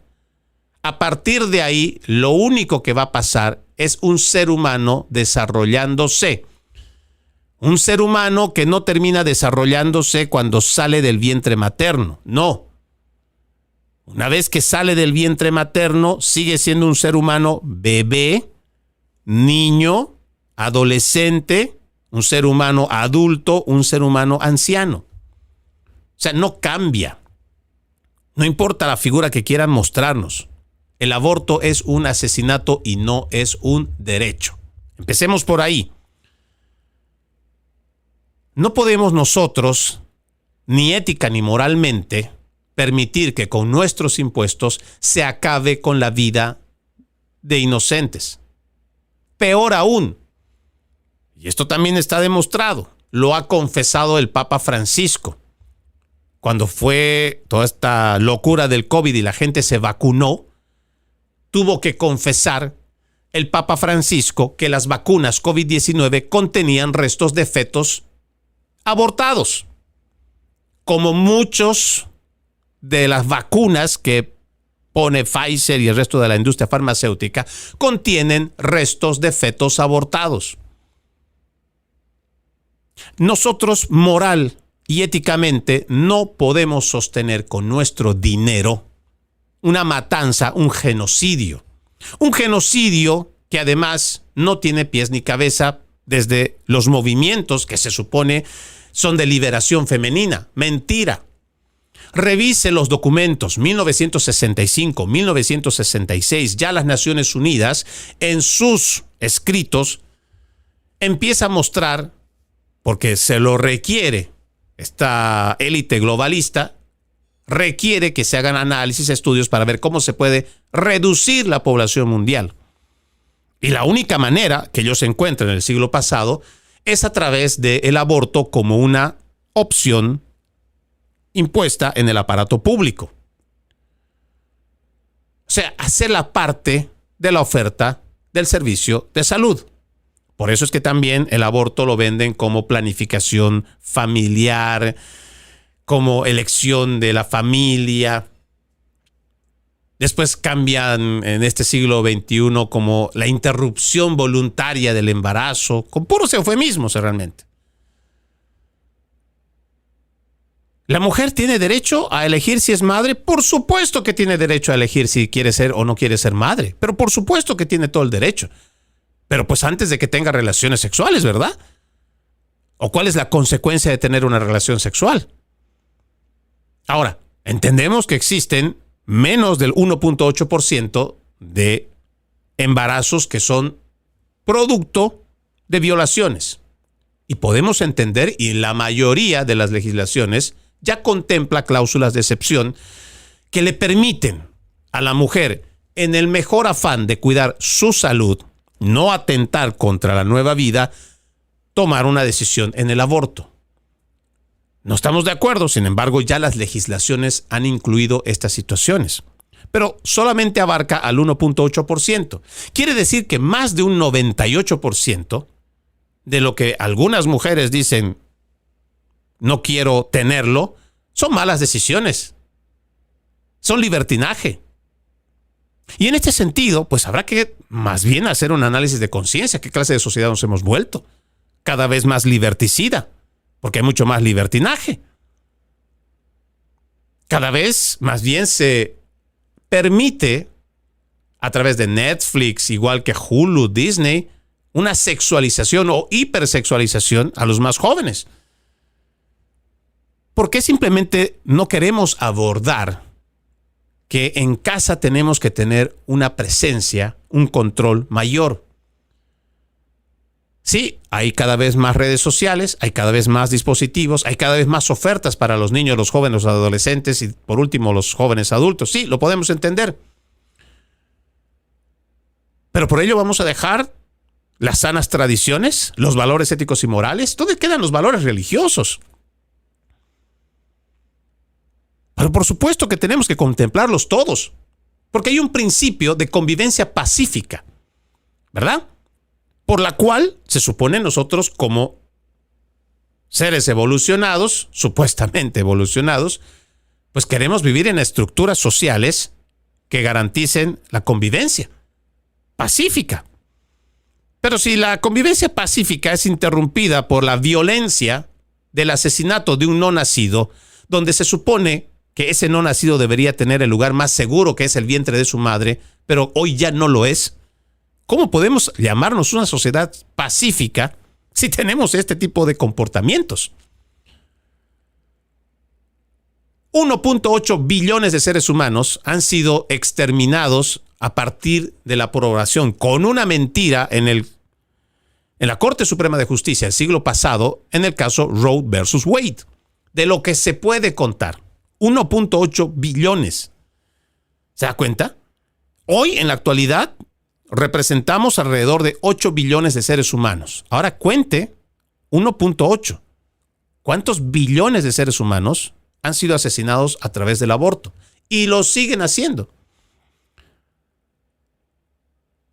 A partir de ahí, lo único que va a pasar es un ser humano desarrollándose. Un ser humano que no termina desarrollándose cuando sale del vientre materno. No. Una vez que sale del vientre materno, sigue siendo un ser humano bebé, niño, adolescente, un ser humano adulto, un ser humano anciano. O sea, no cambia. No importa la figura que quieran mostrarnos. El aborto es un asesinato y no es un derecho. Empecemos por ahí. No podemos nosotros, ni ética ni moralmente, permitir que con nuestros impuestos se acabe con la vida de inocentes. Peor aún, y esto también está demostrado, lo ha confesado el Papa Francisco. Cuando fue toda esta locura del COVID y la gente se vacunó, tuvo que confesar el Papa Francisco que las vacunas COVID-19 contenían restos de fetos abortados, como muchos de las vacunas que pone Pfizer y el resto de la industria farmacéutica contienen restos de fetos abortados. Nosotros moral y éticamente no podemos sostener con nuestro dinero una matanza, un genocidio. Un genocidio que además no tiene pies ni cabeza desde los movimientos que se supone son de liberación femenina. Mentira. Revise los documentos 1965, 1966, ya las Naciones Unidas en sus escritos empieza a mostrar, porque se lo requiere esta élite globalista, requiere que se hagan análisis, estudios para ver cómo se puede reducir la población mundial. Y la única manera que ellos encuentran en el siglo pasado es a través del aborto como una opción impuesta en el aparato público. O sea, hacerla parte de la oferta del servicio de salud. Por eso es que también el aborto lo venden como planificación familiar, como elección de la familia. Después cambian en este siglo XXI como la interrupción voluntaria del embarazo, con puros eufemismos realmente. ¿La mujer tiene derecho a elegir si es madre? Por supuesto que tiene derecho a elegir si quiere ser o no quiere ser madre. Pero por supuesto que tiene todo el derecho. Pero pues antes de que tenga relaciones sexuales, ¿verdad? ¿O cuál es la consecuencia de tener una relación sexual? Ahora, entendemos que existen menos del 1.8% de embarazos que son producto de violaciones. Y podemos entender, y la mayoría de las legislaciones ya contempla cláusulas de excepción que le permiten a la mujer, en el mejor afán de cuidar su salud, no atentar contra la nueva vida, tomar una decisión en el aborto. No estamos de acuerdo, sin embargo, ya las legislaciones han incluido estas situaciones. Pero solamente abarca al 1.8%. Quiere decir que más de un 98% de lo que algunas mujeres dicen no quiero tenerlo, son malas decisiones. Son libertinaje. Y en este sentido, pues habrá que más bien hacer un análisis de conciencia. ¿Qué clase de sociedad nos hemos vuelto? Cada vez más liberticida, porque hay mucho más libertinaje. Cada vez más bien se permite, a través de Netflix, igual que Hulu, Disney, una sexualización o hipersexualización a los más jóvenes. ¿Por qué simplemente no queremos abordar que en casa tenemos que tener una presencia, un control mayor? Sí, hay cada vez más redes sociales, hay cada vez más dispositivos, hay cada vez más ofertas para los niños, los jóvenes, los adolescentes y por último los jóvenes adultos. Sí, lo podemos entender. Pero por ello vamos a dejar las sanas tradiciones, los valores éticos y morales. ¿Dónde quedan los valores religiosos? Pero por supuesto que tenemos que contemplarlos todos, porque hay un principio de convivencia pacífica, ¿verdad? Por la cual se supone nosotros como seres evolucionados, supuestamente evolucionados, pues queremos vivir en estructuras sociales que garanticen la convivencia pacífica. Pero si la convivencia pacífica es interrumpida por la violencia del asesinato de un no nacido, donde se supone que ese no nacido debería tener el lugar más seguro, que es el vientre de su madre, pero hoy ya no lo es, ¿cómo podemos llamarnos una sociedad pacífica si tenemos este tipo de comportamientos? 1.8 billones de seres humanos han sido exterminados a partir de la aprobación con una mentira en la Corte Suprema de Justicia el siglo pasado en el caso Roe versus Wade. De lo que se puede contar, 1.8 billones. ¿Se da cuenta? Hoy, en la actualidad, representamos alrededor de 8 billones de seres humanos. Ahora cuente 1.8. ¿Cuántos billones de seres humanos han sido asesinados a través del aborto? Y lo siguen haciendo.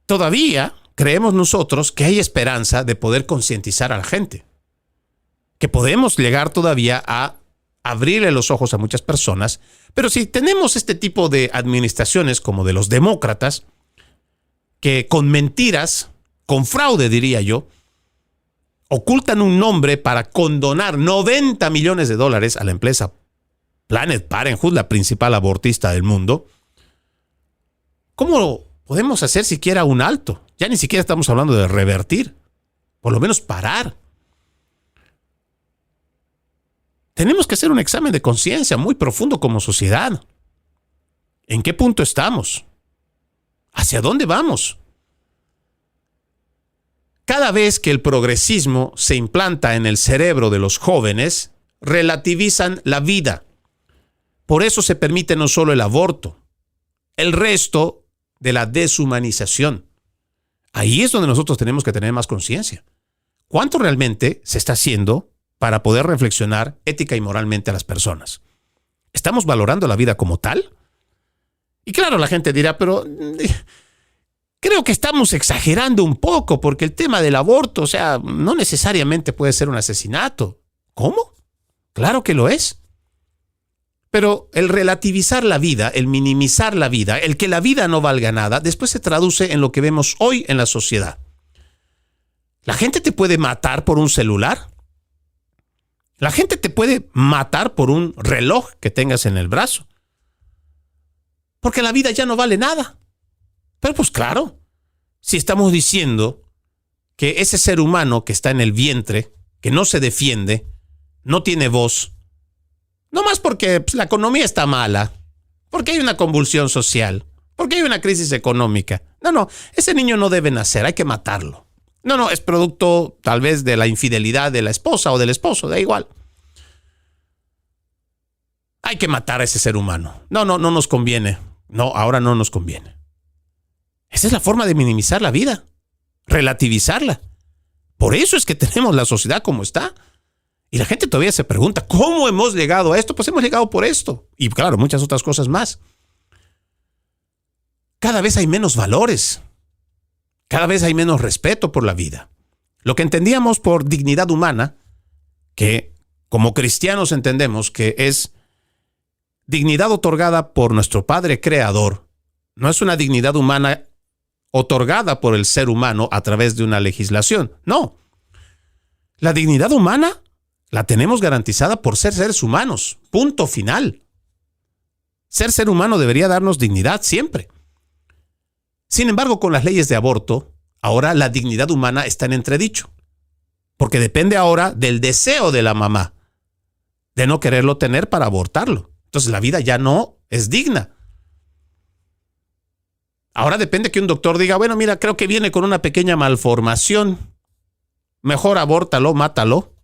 Todavía creemos nosotros que hay esperanza de poder concientizar a la gente. Que podemos llegar todavía a abrirle los ojos a muchas personas. Pero si tenemos este tipo de administraciones como de los demócratas, que con mentiras, con fraude diría yo, ocultan un nombre para condonar $90 millones a la empresa Planned Parenthood, la principal abortista del mundo, ¿cómo podemos hacer siquiera un alto? Ya ni siquiera estamos hablando de revertir, por lo menos parar. Tenemos que hacer un examen de conciencia muy profundo como sociedad. ¿En qué punto estamos? ¿Hacia dónde vamos? Cada vez que el progresismo se implanta en el cerebro de los jóvenes, relativizan la vida. Por eso se permite no solo el aborto, el resto de la deshumanización. Ahí es donde nosotros tenemos que tener más conciencia. ¿Cuánto realmente se está haciendo para poder reflexionar ética y moralmente a las personas? ¿Estamos valorando la vida como tal? Y claro, la gente dirá, pero creo que estamos exagerando un poco porque el tema del aborto, no necesariamente puede ser un asesinato. ¿Cómo? Claro que lo es. Pero el relativizar la vida, el minimizar la vida, el que la vida no valga nada, después se traduce en lo que vemos hoy en la sociedad. ¿La gente te puede matar por un celular? ¿La gente te puede matar por un reloj que tengas en el brazo? Porque la vida ya no vale nada. Pero pues claro, si estamos diciendo que ese ser humano que está en el vientre, que no se defiende, no tiene voz, no más porque la economía está mala, porque hay una convulsión social, porque hay una crisis económica. No, ese niño no debe nacer, hay que matarlo. No, es producto tal vez de la infidelidad de la esposa o del esposo, da igual. Hay que matar a ese ser humano. No nos conviene. No, ahora no nos conviene. Esa es la forma de minimizar la vida, relativizarla. Por eso es que tenemos la sociedad como está. Y la gente todavía se pregunta, ¿cómo hemos llegado a esto? Pues hemos llegado por esto. Y claro, muchas otras cosas más. Cada vez hay menos valores. Cada vez hay menos respeto por la vida. Lo que entendíamos por dignidad humana, que como cristianos entendemos que es dignidad otorgada por nuestro Padre Creador, no es una dignidad humana otorgada por el ser humano a través de una legislación. No. La dignidad humana la tenemos garantizada por ser seres humanos. Punto final. Ser humano debería darnos dignidad siempre. Sin embargo, con las leyes de aborto, ahora la dignidad humana está en entredicho. Porque depende ahora del deseo de la mamá de no quererlo tener para abortarlo. Entonces la vida ya no es digna. Ahora depende que un doctor diga, bueno, mira, creo que viene con una pequeña malformación. Mejor abórtalo, mátalo.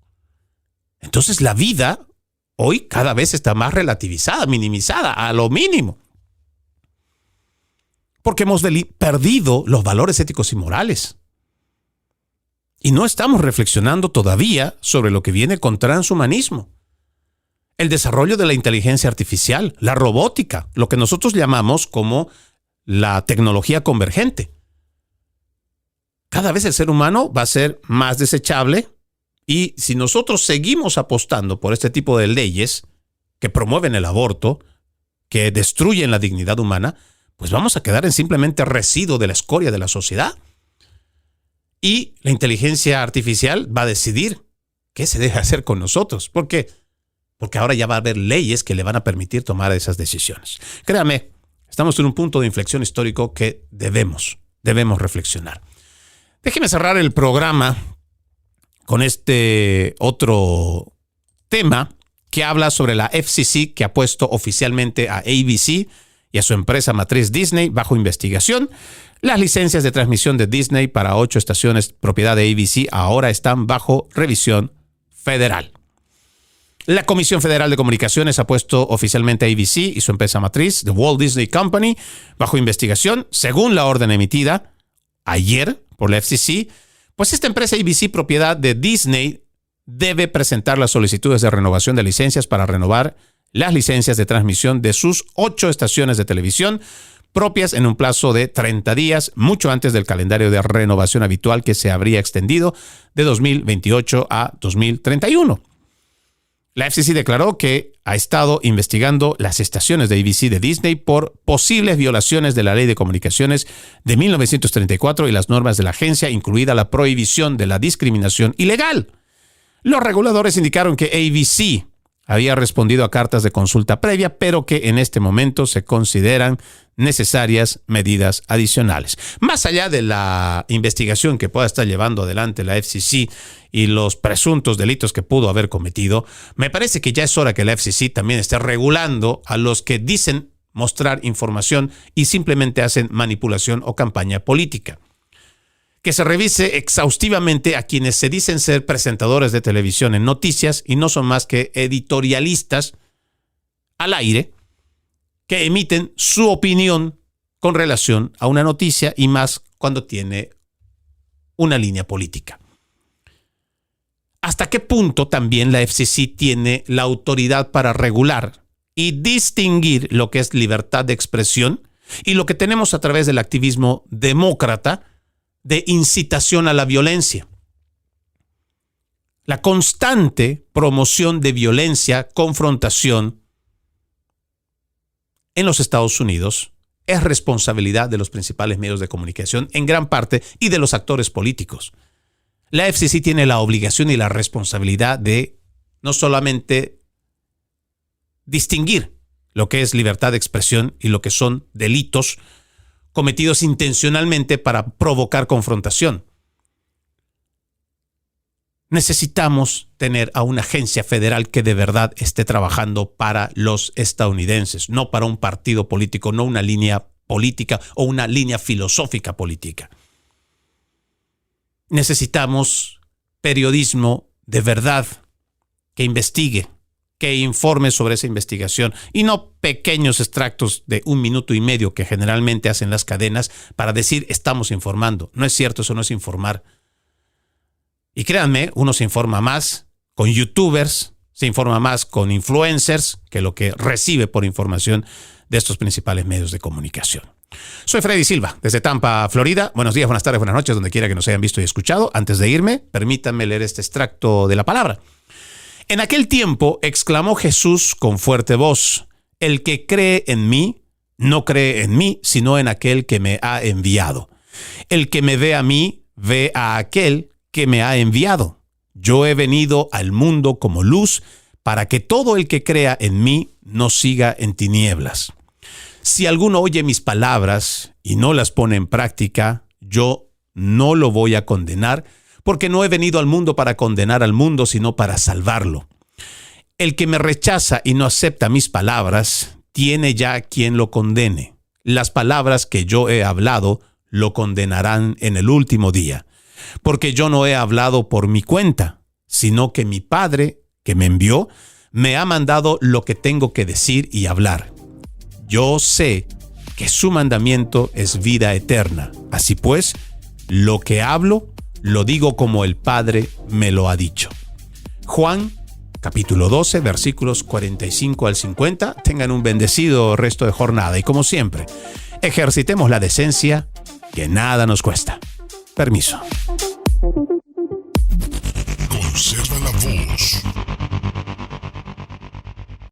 Entonces la vida hoy cada vez está más relativizada, minimizada, a lo mínimo. Porque hemos perdido los valores éticos y morales. Y no estamos reflexionando todavía sobre lo que viene con transhumanismo. El desarrollo de la inteligencia artificial, la robótica, lo que nosotros llamamos como la tecnología convergente. Cada vez el ser humano va a ser más desechable y si nosotros seguimos apostando por este tipo de leyes que promueven el aborto, que destruyen la dignidad humana, pues vamos a quedar en simplemente residuo de la escoria de la sociedad. Y la inteligencia artificial va a decidir qué se debe hacer con nosotros. ¿Por qué? Porque ahora ya va a haber leyes que le van a permitir tomar esas decisiones. Créame, estamos en un punto de inflexión histórico que debemos reflexionar. Déjeme cerrar el programa con este otro tema que habla sobre la FCC, que ha puesto oficialmente a ABC y a su empresa matriz Disney bajo investigación. Las licencias de transmisión de Disney para 8 estaciones propiedad de ABC ahora están bajo revisión federal. La Comisión Federal de Comunicaciones ha puesto oficialmente a ABC y su empresa matriz, The Walt Disney Company, bajo investigación, según la orden emitida ayer por la FCC. Pues esta empresa ABC, propiedad de Disney, debe presentar las solicitudes de renovación de licencias para renovar las licencias de transmisión de sus 8 estaciones de televisión propias en un plazo de 30 días, mucho antes del calendario de renovación habitual que se habría extendido de 2028 a 2031. La FCC declaró que ha estado investigando las estaciones de ABC de Disney por posibles violaciones de la Ley de Comunicaciones de 1934 y las normas de la agencia, incluida la prohibición de la discriminación ilegal. Los reguladores indicaron que ABC había respondido a cartas de consulta previa, pero que en este momento se consideran necesarias medidas adicionales. Más allá de la investigación que pueda estar llevando adelante la FCC y los presuntos delitos que pudo haber cometido, me parece que ya es hora que la FCC también esté regulando a los que dicen mostrar información y simplemente hacen manipulación o campaña política. Que se revise exhaustivamente a quienes se dicen ser presentadores de televisión en noticias y no son más que editorialistas al aire que emiten su opinión con relación a una noticia y más cuando tiene una línea política. ¿Hasta qué punto también la FCC tiene la autoridad para regular y distinguir lo que es libertad de expresión y lo que tenemos a través del activismo demócrata de incitación a la violencia? La constante promoción de violencia, confrontación en los Estados Unidos es responsabilidad de los principales medios de comunicación en gran parte y de los actores políticos. La FCC tiene la obligación y la responsabilidad de no solamente distinguir lo que es libertad de expresión y lo que son delitos cometidos intencionalmente para provocar confrontación. Necesitamos tener a una agencia federal que de verdad esté trabajando para los estadounidenses, no para un partido político, no una línea política o una línea filosófica política. necesitamos periodismo de verdad, que investigue, que informe sobre esa investigación y no pequeños extractos de 1 minuto y medio que generalmente hacen las cadenas para decir estamos informando. No es cierto, eso no es informar. Y créanme, uno se informa más con youtubers, se informa más con influencers que lo que recibe por información de estos principales medios de comunicación. Soy Freddy Silva, desde Tampa, Florida. Buenos días, buenas tardes, buenas noches, donde quiera que nos hayan visto y escuchado. Antes de irme, permítanme leer este extracto de la palabra. En aquel tiempo exclamó Jesús con fuerte voz: el que cree en mí, no cree en mí, sino en aquel que me ha enviado. El que me ve a mí, ve a aquel que me ha enviado. Yo he venido al mundo como luz, para que todo el que crea en mí no siga en tinieblas. Si alguno oye mis palabras y no las pone en práctica, yo no lo voy a condenar, porque no he venido al mundo para condenar al mundo, sino para salvarlo. El que me rechaza y no acepta mis palabras, tiene ya quien lo condene. Las palabras que yo he hablado lo condenarán en el último día, porque yo no he hablado por mi cuenta, sino que mi Padre, que me envió, me ha mandado lo que tengo que decir y hablar. Yo sé que su mandamiento es vida eterna. Así pues, lo que hablo, lo digo como el Padre me lo ha dicho. Juan, capítulo 12, versículos 45 al 50. Tengan un bendecido resto de jornada y, como siempre, ejercitemos la decencia, que nada nos cuesta. Permiso. Conserva la voz.